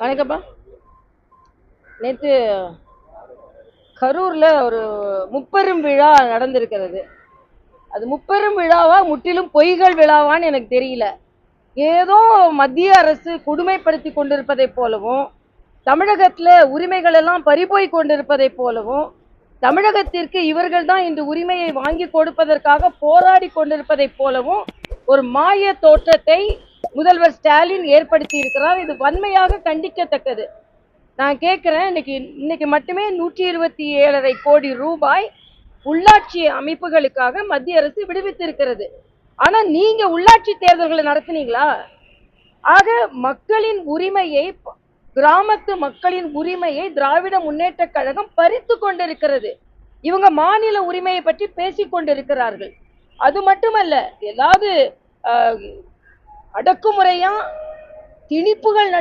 வணக்கம்ப்பா. நேற்று கரூர்ல ஒரு முப்பெரும் விழா நடந்திருக்கிறது. அது முப்பெரும் விழாவா முற்றிலும் பொய்கள் விழாவான்னு எனக்கு தெரியல. ஏதோ மத்திய அரசு கொடுமைப்படுத்தி கொண்டிருப்பதை போலவும், தமிழகத்துல உரிமைகள் எல்லாம் பறிபோய் கொண்டிருப்பதை போலவும், தமிழகத்திற்கு இவர்கள் தான் இந்த உரிமையை வாங்கி கொடுப்பதற்காக போராடி கொண்டிருப்பதை போலவும் ஒரு மாய தோற்றத்தை முதல்வர் ஸ்டாலின் ஏற்படுத்தி இருக்கிறார். இது வன்மையாக கண்டிக்கத்தக்கது. நான் கேட்கிறேன், இன்னைக்கு மட்டுமே 127.5 கோடி ரூபாய் உள்ளாட்சி அமைப்புகளுக்காக மத்திய அரசு விடுவித்திருக்கிறது. ஆனா நீங்க உள்ளாட்சி தேர்தல்களை நடத்தினீங்களா? ஆக மக்களின் உரிமையை, கிராமத்து மக்களின் உரிமையை திராவிட முன்னேற்ற கழகம் பறித்து கொண்டிருக்கிறது. இவங்க மாநில உரிமையை பற்றி பேசிக் கொண்டிருக்கிறார்கள். அது மட்டுமல்ல, ஏதாவது அடக்குமுறையா திணிப்புகள்